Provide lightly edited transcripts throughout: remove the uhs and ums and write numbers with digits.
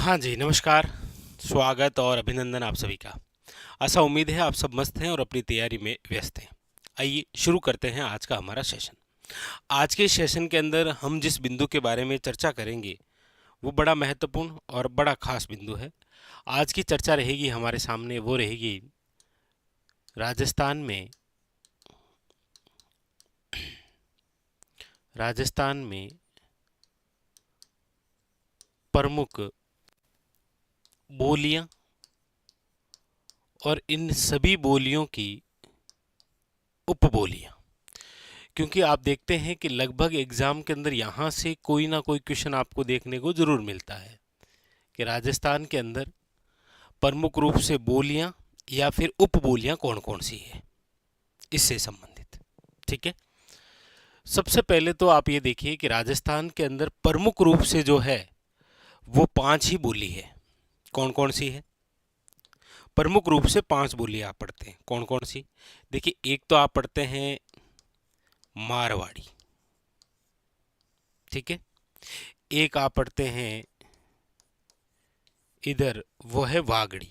हाँ जी, नमस्कार, स्वागत और अभिनंदन आप सभी का। ऐसा उम्मीद है आप सब मस्त हैं और अपनी तैयारी में व्यस्त हैं। आइए शुरू करते हैं आज का हमारा सेशन। आज के सेशन के अंदर हम जिस बिंदु के बारे में चर्चा करेंगे वो बड़ा महत्वपूर्ण और बड़ा खास बिंदु है। आज की चर्चा रहेगी हमारे सामने, वो रहेगी राजस्थान में प्रमुख बोलियां और इन सभी बोलियों की उपबोलियां। क्योंकि आप देखते हैं कि लगभग एग्जाम के अंदर यहाँ से कोई ना कोई क्वेश्चन आपको देखने को जरूर मिलता है कि राजस्थान के अंदर प्रमुख रूप से बोलियां या फिर उपबोलियां कौन कौन सी है, इससे संबंधित। ठीक है, सबसे पहले तो आप ये देखिए कि राजस्थान के अंदर प्रमुख रूप से जो है वो 5 ही बोली है। कौन कौन सी है? प्रमुख रूप से 5 बोली आप पढ़ते हैं। कौन कौन सी? देखिए, एक तो आप पढ़ते हैं मारवाड़ी, ठीक है। एक आप पढ़ते हैं इधर, वो है वागड़ी,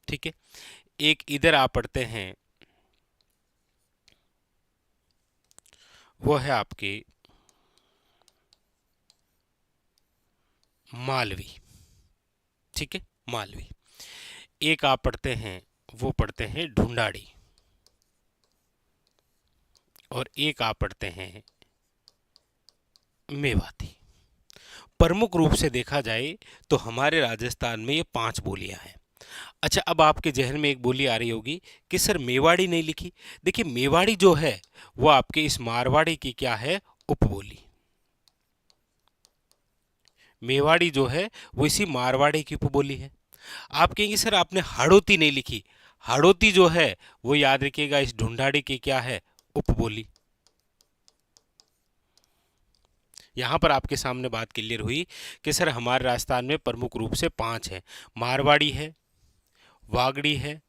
ठीक है। एक इधर आप पढ़ते हैं, वो है आपके मालवी, ठीक है, मालवी। एक आप पढ़ते हैं, वो पढ़ते हैं ढूंढाड़ी, और एक आप पढ़ते हैं मेवाती। प्रमुख रूप से देखा जाए तो हमारे राजस्थान में ये 5 बोलियां हैं। अच्छा, अब आपके जहन में एक बोली आ रही होगी कि सर मेवाड़ी नहीं लिखी। देखिए, मेवाड़ी जो है वो आपके इस मारवाड़ी की क्या है? उपबोली। मेवाड़ी जो है वो इसी मारवाड़ी की उपबोली है। आप कहेंगे सर आपने हाड़ौती नहीं लिखी। हाड़ौती जो है वो याद रखिएगा इस ढूंढाड़ी की क्या है? उपबोली। यहां पर आपके सामने बात क्लियर हुई कि सर हमारे राजस्थान में प्रमुख रूप से 5 है। मारवाड़ी है, वागड़ी है,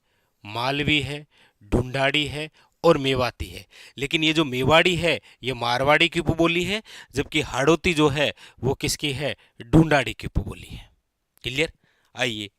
मालवी है, ढूंढाड़ी है और मेवाती है। लेकिन ये जो मेवाड़ी है ये मारवाड़ी की उपबोली है, जबकि हाड़ौती जो है वो किसकी है? ढूंढाड़ी की उपबोली है। क्लियर? आइए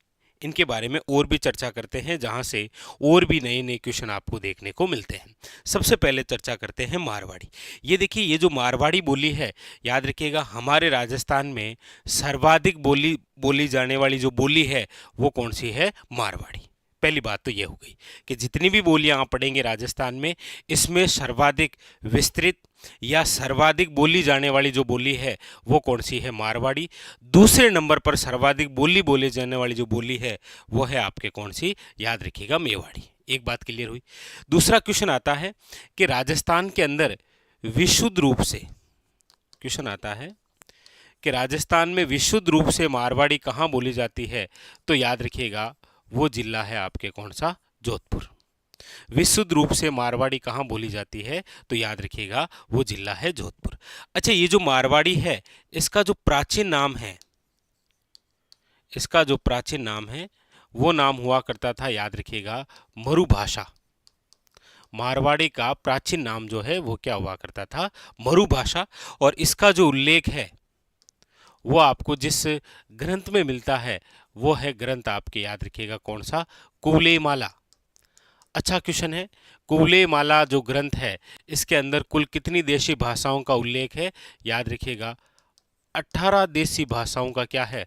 इनके बारे में और भी चर्चा करते हैं, जहां से और भी नए नए क्वेश्चन आपको देखने को मिलते हैं। सबसे पहले चर्चा करते हैं मारवाड़ी। ये देखिए, ये जो मारवाड़ी बोली है, याद रखिएगा हमारे राजस्थान में सर्वाधिक बोली जाने वाली जो बोली है वो कौन सी है? मारवाड़ी। पहली बात तो ये हो गई कि जितनी भी बोलियां आप पढ़ेंगे राजस्थान में, इसमें सर्वाधिक विस्तृत या सर्वाधिक बोली जाने वाली जो बोली है वो कौन सी है? मारवाड़ी। दूसरे नंबर पर सर्वाधिक बोली जाने वाली जो बोली है वो है आपके कौन सी? याद रखिएगा मेवाड़ी। एक बात क्लियर हुई। दूसरा क्वेश्चन आता है कि राजस्थान के अंदर विशुद्ध रूप से, क्वेश्चन आता है कि राजस्थान में विशुद्ध रूप से मारवाड़ी कहाँ बोली जाती है? तो याद रखिएगा वो जिला है आपके कौन सा? जोधपुर। विशुद्ध रूप से मारवाड़ी कहाँ बोली जाती है? तो याद रखिएगा वो जिला है जोधपुर। अच्छा, ये जो मारवाड़ी है इसका जो प्राचीन नाम है, इसका जो प्राचीन नाम है वो नाम हुआ करता था, याद रखिएगा, मरुभाषा। मारवाड़ी का प्राचीन नाम जो है वो क्या हुआ करता था? मरुभाषा। और इसका जो उल्लेख है वो आपको जिस ग्रंथ में मिलता है वो है ग्रंथ आपके, याद रखिएगा, कौन सा? कुवलेमाला। अच्छा क्वेश्चन है, कुवलेमाला जो ग्रंथ है इसके अंदर कुल कितनी देशी भाषाओं का उल्लेख है? याद रखिएगा 18 देशी भाषाओं का क्या है?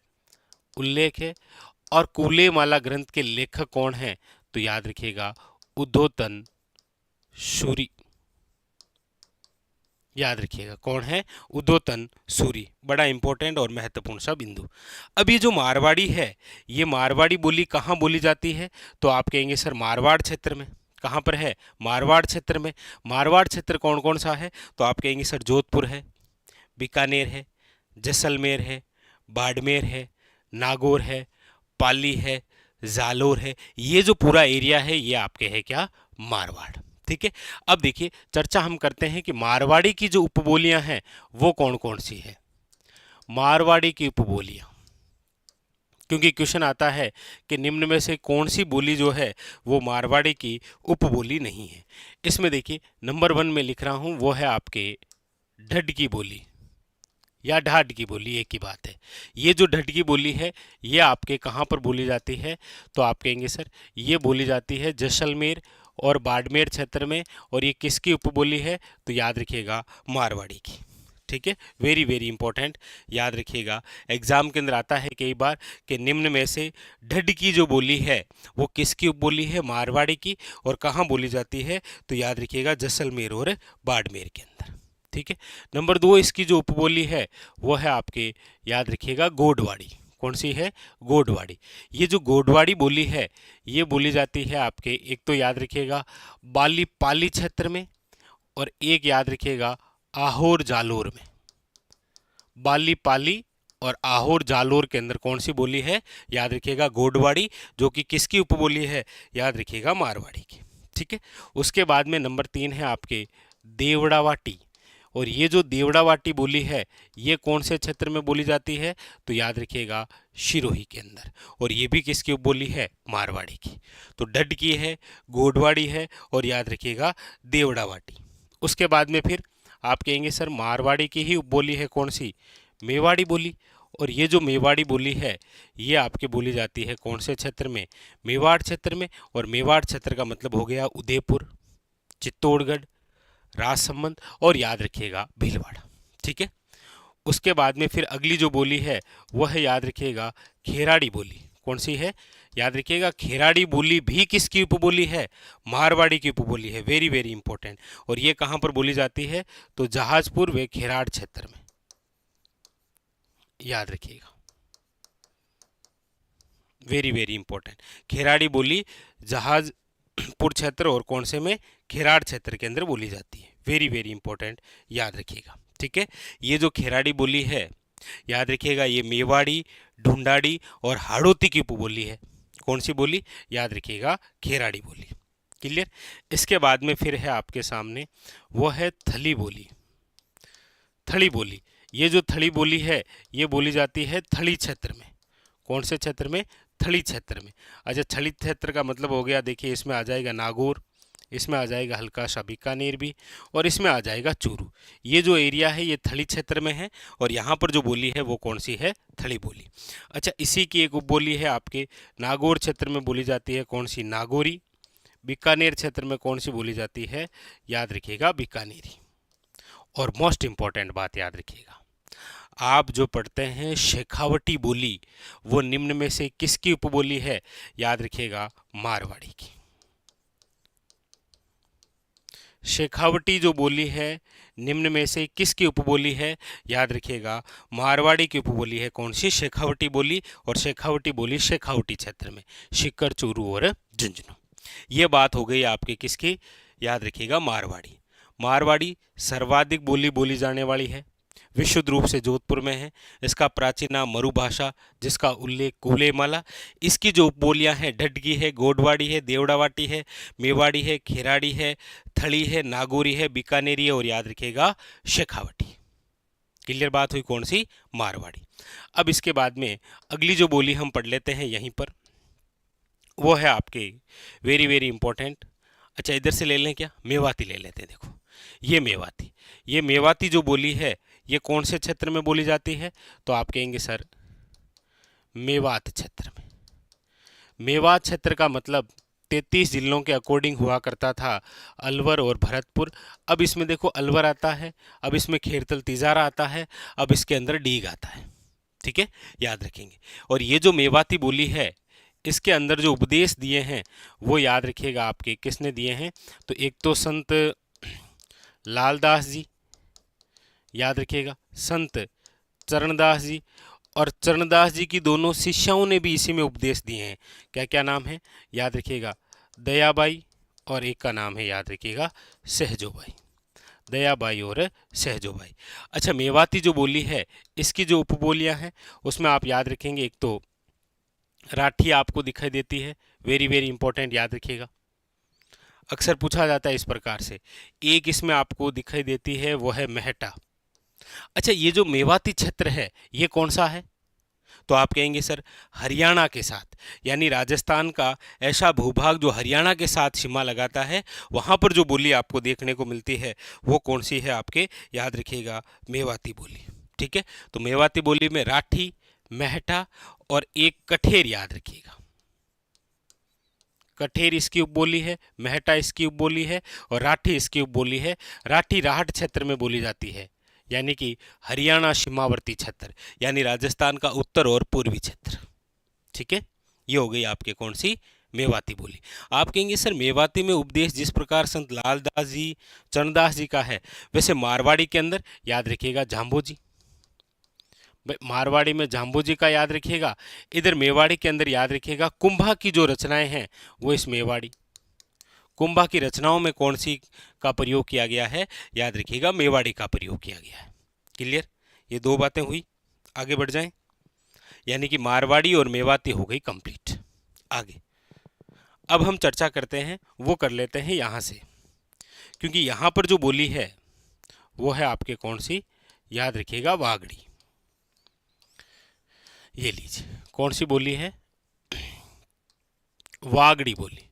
उल्लेख है। और कुवलेमाला ग्रंथ के लेखक कौन है? तो याद रखिएगा उद्योतन सूरी। याद रखिएगा कौन है? उद्योतन सूरी। बड़ा इंपॉर्टेंट और महत्वपूर्ण सा बिंदु। अब ये जो मारवाड़ी है, ये मारवाड़ी बोली कहाँ बोली जाती है? तो आप कहेंगे सर मारवाड़ क्षेत्र में। कहाँ पर है? मारवाड़ क्षेत्र में। मारवाड़ क्षेत्र कौन कौन सा है? तो आप कहेंगे सर जोधपुर है, बीकानेर है, जैसलमेर है, बाड़मेर है, नागौर है, पाली है, जालोर है। ये जो पूरा एरिया है ये आपके है क्या? मारवाड़। ठीक है, अब देखिए चर्चा हम करते हैं कि मारवाड़ी की जो उपबोलियां हैं वो कौन कौन सी है। मारवाड़ी की उपबोलियां, क्योंकि क्वेश्चन आता है कि निम्न में से कौन सी बोली जो है वो मारवाड़ी की उपबोली नहीं है। इसमें देखिए नंबर 1 में लिख रहा हूं, वो है आपके ढड्ड की बोली। या ढाढकी बोली, एक ही बात है। ये जो ढटकी बोली है ये आपके कहाँ पर बोली जाती है, तो आप कहेंगे सर ये बोली जाती है जैसलमेर और बाड़मेर क्षेत्र में, और ये किसकी उपबोली है, तो याद रखिएगा मारवाड़ी की। ठीक है, वेरी वेरी इंपॉर्टेंट, याद रखिएगा। एग्जाम के अंदर आता है कई बार कि निम्न में से ढटकी जो बोली है वो किसकी उपबोली है, मारवाड़ी की, और कहाँ बोली जाती है, तो याद रखिएगा जैसलमेर और बाड़मेर के अंदर। ठीक है। नंबर 2 इसकी जो उपबोली है वो है आपके, याद रखिएगा गोडवाड़ी। कौन सी है, गोडवाड़ी। ये जो गोडवाड़ी बोली है ये बोली जाती है आपके, एक तो याद रखिएगा बाली पाली क्षेत्र में, और एक याद रखिएगा आहोर जालोर में। बाली पाली और आहोर जालोर के अंदर कौन सी बोली है, याद रखिएगा गोडवाड़ी, जो कि किसकी उपबोली है, याद रखिएगा मारवाड़ी की। ठीक है। उसके बाद में नंबर 3 है आपके देवड़ावाटी, और ये जो देवड़ावाटी बोली है ये कौन से क्षेत्र में बोली जाती है, तो याद रखिएगा सिरोही के अंदर, और ये भी किसकी उपबोली है, मारवाड़ी की। तो ढटकी है, गोडवाड़ी है, और याद रखिएगा देवड़ावाटी। उसके बाद में फिर आप कहेंगे सर मारवाड़ी की ही उपबोली है कौन सी, मेवाड़ी बोली, और ये जो मेवाड़ी बोली है ये आपके बोली जाती है कौन से क्षेत्र में, मेवाड़ क्षेत्र में, और मेवाड़ क्षेत्र का मतलब हो गया उदयपुर, चित्तौड़गढ़, राजसमंद, और याद रखिएगा भीलवाड़ा। ठीक है। उसके बाद में फिर अगली जो बोली है वह है, याद रखिएगा खेराड़ी बोली। कौन सी है, याद रखिएगा खेराड़ी बोली भी किसकी उपबोली है, मारवाड़ी की उपबोली है, वेरी वेरी इंपॉर्टेंट। और ये कहाँ पर बोली जाती है, तो जहाजपुर व खेराड़ क्षेत्र में, याद रखिएगा, वेरी वेरी इंपॉर्टेंट। खेराड़ी बोली जहाजपुर क्षेत्र और कौन से में, खेराड़ क्षेत्र के अंदर बोली जाती है, वेरी वेरी इंपॉर्टेंट, याद रखिएगा। ठीक है। ये जो खेराड़ी बोली है याद रखिएगा ये मेवाड़ी, ढूंढाड़ी और हाड़ौती की उपबोली है। कौन सी बोली, याद रखिएगा खेराड़ी बोली। क्लियर। इसके बाद में फिर है आपके सामने वो है थली बोली, थली बोली। ये जो थली बोली है ये बोली जाती है थली क्षेत्र में। कौन से क्षेत्र में, थली क्षेत्र में। अच्छा, थली क्षेत्र का मतलब हो गया, देखिए इसमें आ जाएगा नागौर, इसमें आ जाएगा हल्का सा बीकानेर भी, और इसमें आ जाएगा चूरू। ये जो एरिया है ये थली क्षेत्र में है, और यहाँ पर जो बोली है वो कौन सी है, थली बोली। अच्छा, इसी की एक उपबोली है आपके नागौर क्षेत्र में बोली जाती है कौन सी, नागौरी। बीकानेर क्षेत्र में कौन सी बोली जाती है, याद रखिएगा बीकानेरी। और मोस्ट इंपॉर्टेंट बात याद रखिएगा, आप जो पढ़ते हैं शेखावटी बोली वो निम्न में से किसकी उपबोली है, याद रखिएगा मारवाड़ी की। शेखावटी जो बोली है निम्न में से किसकी उपबोली है, याद रखिएगा मारवाड़ी की उपबोली है। कौन सी, शेखावटी बोली। और शेखावटी बोली शेखावटी क्षेत्र में, सीकर, चूरू और झुंझुनू। ये बात हो गई आपके किसकी, याद रखिएगा मारवाड़ी। मारवाड़ी सर्वाधिक बोली जाने वाली है, विशुद्ध रूप से जोधपुर में है। इसका प्राचीन नाम मरुभाषा, जिसका उल्लेख कुलेमाला। इसकी जो उपबोलियाँ हैं ढटकी है, गोडवाड़ी है, देवड़ावाटी है, मेवाड़ी है, खेराड़ी है, थली है, नागौरी है, बीकानेरी है, और याद रखिएगा शेखावटी। क्लियर बात हुई, कौन सी, मारवाड़ी। अब इसके बाद में अगली जो बोली हम पढ़ लेते हैं यहीं पर, वो है आपके वेरी वेरी इंपॉर्टेंट। अच्छा, इधर से ले लें क्या, मेवाती ले लेते हैं। देखो ये मेवाती, ये मेवाती जो बोली है ये कौन से क्षेत्र में बोली जाती है, तो आप कहेंगे सर मेवात क्षेत्र में। मेवात क्षेत्र का मतलब 33 जिलों के अकॉर्डिंग हुआ करता था, अलवर और भरतपुर। अब इसमें देखो अलवर आता है, अब इसमें खेरतल तिजारा आता है, अब इसके अंदर डीग आता है। ठीक है, याद रखेंगे। और ये जो मेवाती बोली है इसके अंदर जो उपदेश दिए हैं वो याद रखिएगा आपके किसने दिए हैं, तो एक तो संत लालदास जी, याद रखिएगा संत चरणदास जी, और चरणदास जी की दोनों शिष्याओं ने भी इसी में उपदेश दिए हैं। क्या क्या नाम है, याद रखिएगा दयाबाई, और एक का नाम है याद रखिएगा सहजोबाई। दयाबाई और सहजोबाई। अच्छा, मेवाती जो बोली है इसकी जो उपबोलियां हैं उसमें आप याद रखेंगे, एक तो राठी आपको दिखाई देती है, वेरी वेरी इंपॉर्टेंट, याद रखिएगा। अक्सर पूछा जाता है इस प्रकार से। एक इसमें आपको दिखाई देती है वो है मेहटा। अच्छा, ये जो मेवाती क्षेत्र है ये कौन सा है, तो आप कहेंगे सर हरियाणा के साथ, यानी राजस्थान का ऐसा भूभाग जो हरियाणा के साथ सीमा लगाता है, वहाँ पर जो बोली आपको देखने को मिलती है वो कौन सी है आपके, याद रखिएगा मेवाती बोली। ठीक है, तो मेवाती बोली में राठी, मेहटा और एक कठेर याद रखिएगा। कठेर इसकी उपबोली है, मेहटा इसकी उपबोली है और राठी इसकी उपबोली है। राठी राहट क्षेत्र में बोली जाती है, यानी कि हरियाणा सीमावर्ती क्षेत्र, यानी राजस्थान का उत्तर और पूर्वी क्षेत्र। ठीक है, ये हो गई आपके कौन सी मेवाती बोली। आप कहेंगे सर मेवाती में उपदेश जिस प्रकार संत लालदास जी, चरणदास जी का है, वैसे मारवाड़ी के अंदर याद रखिएगा जाम्बो जी। मारवाड़ी में जाम्बू जी का याद रखिएगा, इधर मेवाड़ी के अंदर याद रखिएगा कुंभा की जो रचनाएं हैं वो इस मेवाड़ी। कुंभा की रचनाओं में कौन सी का प्रयोग किया गया है, याद रखिएगा मेवाड़ी का प्रयोग किया गया है। क्लियर, ये दो बातें हुई, आगे बढ़ जाएं। यानी कि मारवाड़ी और मेवाती हो गई कंप्लीट। आगे अब हम चर्चा करते हैं, वो कर लेते हैं यहाँ से, क्योंकि यहाँ पर जो बोली है वो है आपके कौन सी, याद रखिएगा वागड़ी। ये लीजिए कौन सी बोली है, वागड़ी बोली।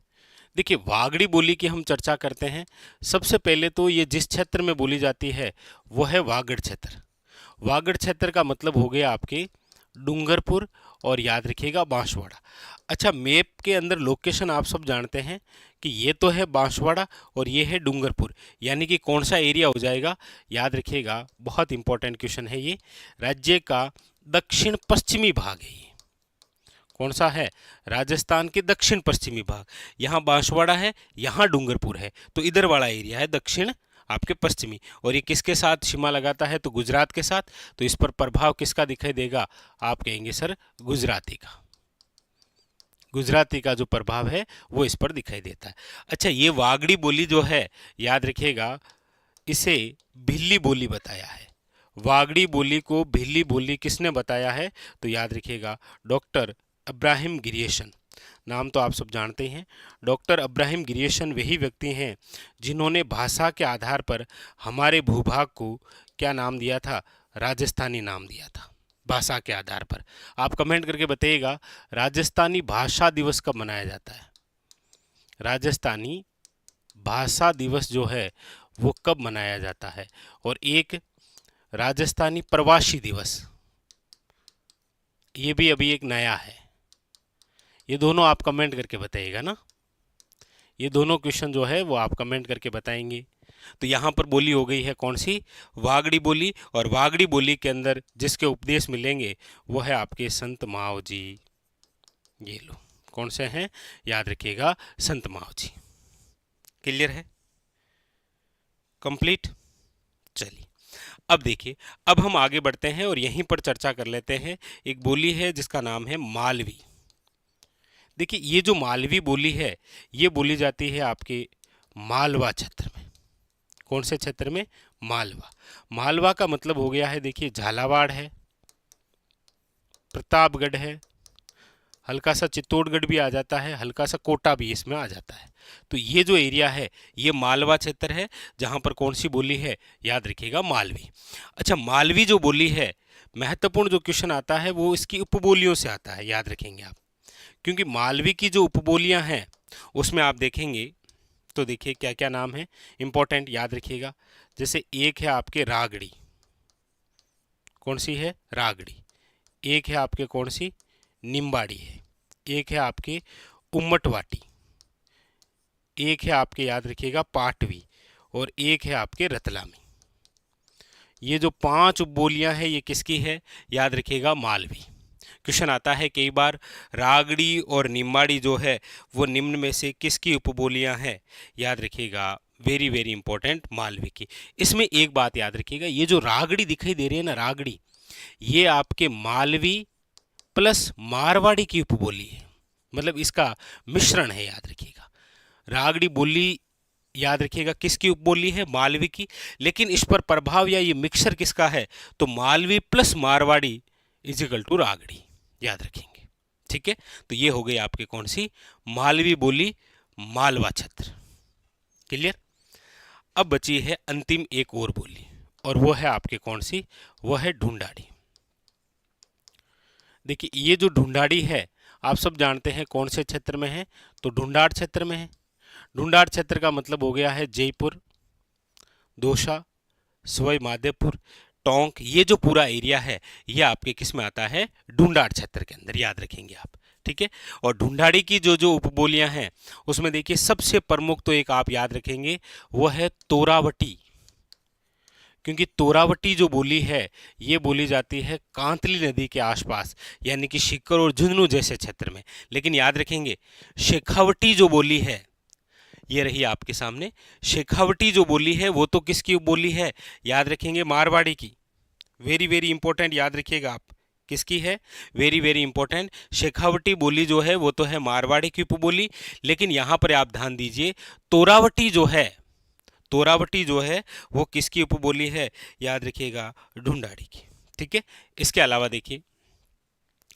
देखिए वागड़ी बोली की हम चर्चा करते हैं। सबसे पहले तो ये जिस क्षेत्र में बोली जाती है वो है वागड़ क्षेत्र। वागड़ क्षेत्र का मतलब हो गया आपके डूंगरपुर और याद रखिएगा बांसवाड़ा। अच्छा, मैप के अंदर लोकेशन आप सब जानते हैं कि ये तो है बांसवाड़ा और ये है डूंगरपुर, यानी कि कौन सा एरिया हो जाएगा, याद रखिएगा, बहुत इंपॉर्टेंट क्वेश्चन है ये। राज्य का दक्षिण पश्चिमी भाग है ये। कौन सा है, राजस्थान के दक्षिण पश्चिमी भाग। यहाँ बांसवाड़ा है, यहाँ डूंगरपुर है, तो इधर वाला एरिया है दक्षिण आपके पश्चिमी। और ये किसके साथ सीमा लगाता है, तो गुजरात के साथ। तो इस पर प्रभाव किसका दिखाई देगा, आप कहेंगे सर गुजराती का। गुजराती का जो प्रभाव है वो इस पर दिखाई देता है। अच्छा, ये वागड़ी बोली जो है, याद रखिएगा, इसे भिल्ली बोली बताया है। वागड़ी बोली को भिल्ली बोली किसने बताया है, तो याद रखिएगा डॉक्टर अब्राहिम गिरियसन। नाम तो आप सब जानते हैं। डॉक्टर अब्राहिम गिरियसन वही व्यक्ति हैं जिन्होंने भाषा के आधार पर हमारे भूभाग को क्या नाम दिया था, राजस्थानी नाम दिया था। भाषा के आधार पर आप कमेंट करके बताइएगा राजस्थानी भाषा दिवस कब मनाया जाता है। राजस्थानी भाषा दिवस जो है वो कब मनाया जाता है। और एक राजस्थानी प्रवासी दिवस, ये भी अभी एक नया है। ये दोनों आप कमेंट करके बताइएगा ना, ये दोनों क्वेश्चन जो है वो आप कमेंट करके बताएंगे। तो यहाँ पर बोली हो गई है कौन सी, वागड़ी बोली। और वागड़ी बोली के अंदर जिसके उपदेश मिलेंगे वो है आपके संत माव जी। ये लो कौन से हैं, याद रखिएगा संत माव जी। क्लियर है, कंप्लीट। चलिए अब देखिए, अब हम आगे बढ़ते हैं और यहीं पर चर्चा कर लेते हैं। एक बोली है जिसका नाम है मालवी। देखिए ये जो मालवी बोली है ये बोली जाती है आपके मालवा क्षेत्र में। कौन से क्षेत्र में, मालवा। मालवा का मतलब हो गया है, देखिए झालावाड़ है, प्रतापगढ़ है, हल्का सा चित्तौड़गढ़ भी आ जाता है, हल्का सा कोटा भी इसमें आ जाता है। तो ये जो एरिया है ये मालवा क्षेत्र है, जहाँ पर कौन सी बोली है, याद रखिएगा मालवी। अच्छा, मालवी जो बोली है, महत्वपूर्ण जो क्वेश्चन आता है वो इसकी उपबोलियों से आता है, याद रखेंगे आप। क्योंकि मालवी की जो उपबोलियाँ हैं उसमें आप देखेंगे तो देखिए क्या क्या नाम है इंपॉर्टेंट, याद रखिएगा। जैसे एक है आपके रागड़ी, कौन सी है, रागड़ी। एक है आपके कौन सी, निम्बाड़ी है। एक है आपके उम्मटवाटी। एक है आपके याद रखिएगा पाटवी। और एक है आपके रतलामी। ये जो 5 उपबोलियां हैं ये किसकी है, याद रखिएगा मालवी। क्वेश्चन आता है कई बार, रागड़ी और निम्बाड़ी जो है वो निम्न में से किसकी उपबोलियां हैं, याद रखिएगा वेरी वेरी इंपॉर्टेंट, मालवी की। इसमें एक बात याद रखिएगा, ये जो रागड़ी दिखाई दे रही है ना, रागड़ी, ये आपके मालवी प्लस मारवाड़ी की उपबोली है, मतलब इसका मिश्रण है, याद रखिएगा। रागड़ी बोली याद रखिएगा किसकी उपबोली है, मालवी की। लेकिन इस पर प्रभाव या ये मिक्सर किसका है, तो Malvi plus Marwari equal to Ragdi, याद रखेंगे। ठीक है, तो ये हो गई आपके कौन सी, मालवी बोली, मालवा क्षेत्र। क्लियर। अब बची है अंतिम एक और बोली और वो है आपके कौन सी, वो है ढूंढाड़ी। देखिए ये जो ढूंढाड़ी है आप सब जानते हैं कौन से क्षेत्र में है, तो ढूंढाड़ क्षेत्र में है। ढूंढाड़ क्षेत्र का मतलब हो गया है जयपुर, दौसा, सवाई माधोपुर, टोंक, ये जो पूरा एरिया है ये आपके किस में आता है, ढूंढाड़ क्षेत्र के अंदर, याद रखेंगे आप, ठीक है। और ढूंढाड़ी की जो जो उपबोलियां हैं उसमें देखिए सबसे प्रमुख तो एक आप याद रखेंगे वो है तोरावटी, क्योंकि तोरावटी जो बोली है ये बोली जाती है कांतली नदी के आसपास, यानी कि सीकर और झुंझुनू जैसे क्षेत्र में। लेकिन याद रखेंगे शेखावटी जो बोली है ये रही आपके सामने, शेखावटी जो बोली है वो तो किसकी बोली है, याद रखेंगे मारवाड़ी की। वेरी वेरी इंपॉर्टेंट, याद रखिएगा आप, किसकी है, वेरी वेरी इंपॉर्टेंट। शेखावटी बोली जो है वो तो है मारवाड़ी की उपबोली, लेकिन यहां पर आप ध्यान दीजिए तोरावटी जो है, तोरावटी जो है वो किसकी उपबोली है, याद रखिएगा ढूंढाड़ी की, ठीक है। इसके अलावा देखिए,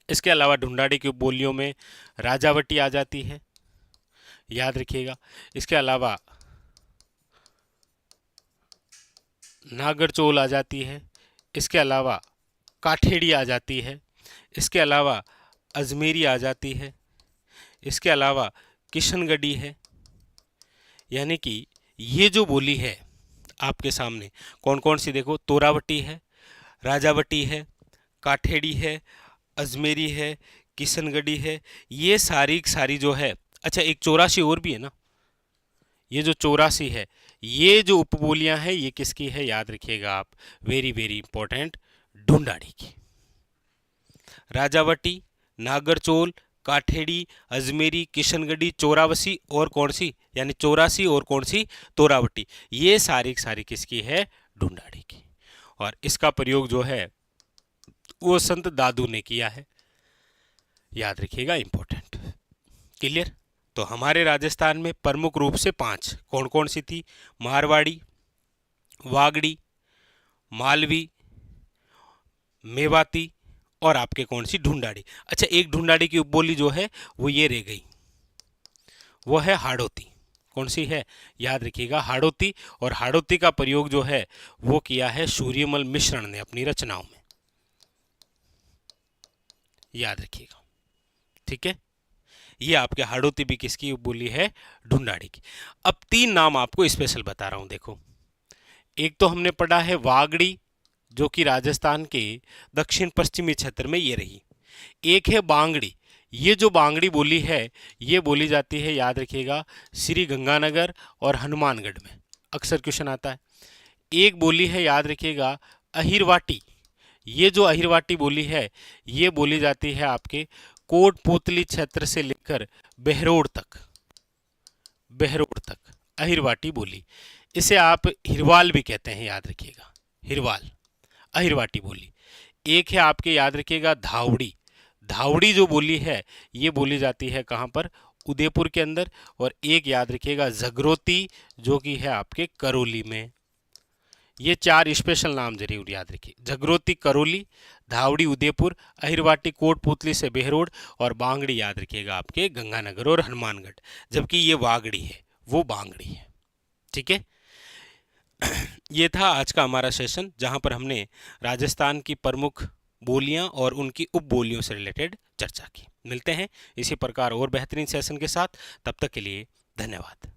इसके अलावा ढूंढाड़ी की उपबोलियों में राजावटी आ जाती है, याद रखिएगा। इसके अलावा नागरचोल आ जाती है, इसके अलावा काठेड़ी आ जाती है, इसके अलावा अजमेरी आ जाती है, इसके अलावा किशनगढ़ी है। यानी कि ये जो बोली है आपके सामने कौन कौन सी, देखो तोरावटी है, राजावटी है, काठेड़ी है, अजमेरी है, किशनगढ़ी है, ये सारी सारी जो है। अच्छा एक 84 और भी है ना, ये जो 84 है ये जो उपबोलियां हैं ये किसकी है, याद रखिएगा आप, वेरी वेरी इंपॉर्टेंट, ढूंढाड़ी की। राजावटी, नागरचोल, काठेड़ी, अजमेरी, किशनगढ़ी, चौरासी और कौन सी, यानी 84 और कौन सी, तोरावटी, ये सारी सारी किसकी है, ढूंढाड़ी की। और इसका प्रयोग जो है वो संत दादू ने किया है, याद रखिएगा, इंपॉर्टेंट, क्लियर। तो हमारे राजस्थान में प्रमुख रूप से 5 कौन कौन सी थी, मारवाड़ी, वागड़ी, मालवी, मेवाती और आपके कौन सी, ढूंढाड़ी। अच्छा एक ढूंढाड़ी की उपबोली जो है वो ये रह गई, वो है हाड़ौती। कौन सी है, याद रखिएगा हाड़ौती। और हाड़ौती का प्रयोग जो है वो किया है सूर्यमल मिश्रण ने अपनी रचनाओं में, याद रखिएगा, ठीक है। ये आपके हाड़ौती भी किसकी उपबोली है, ढूंढाड़ी की। अब 3 नाम आपको स्पेशल बता रहा हूं, देखो एक तो हमने पढ़ा है वागड़ी जो कि राजस्थान के दक्षिण पश्चिमी क्षेत्र में ये रही, एक है बांगड़ी, ये जो बांगड़ी बोली है ये बोली जाती है, याद रखिएगा, श्री गंगानगर और हनुमानगढ़ में, अक्सर क्वेश्चन आता है। एक बोली है, याद रखिएगा, अहिरवाटी, ये जो अहिरवाटी बोली है ये बोली जाती है आपके कोटपुतली क्षेत्र से लेकर बहरोड तक, बहरोड तक अहिरवाटी बोली, इसे आप हिरवाल भी कहते हैं, याद रखिएगा, हिरवाल, अहिरवाटी बोली। एक है आपके, याद रखिएगा, धावड़ी, धावड़ी जो बोली है ये बोली जाती है कहाँ पर, उदयपुर के अंदर। और एक याद रखिएगा जगरोती जो कि है आपके करौली में। ये 4 स्पेशल नाम जरूर याद रखिए, जगरोती करौली, धावड़ी उदयपुर, अहिरवाटी कोटपुतली से बहरोड और बांगड़ी याद रखिएगा आपके गंगानगर और हनुमानगढ़, जबकि ये वागड़ी है वो बांगड़ी है, ठीक है। ये था आज का हमारा सेशन जहां पर हमने राजस्थान की प्रमुख बोलियां और उनकी उपबोलियों से रिलेटेड चर्चा की। मिलते हैं इसी प्रकार और बेहतरीन सेशन के साथ, तब तक के लिए धन्यवाद।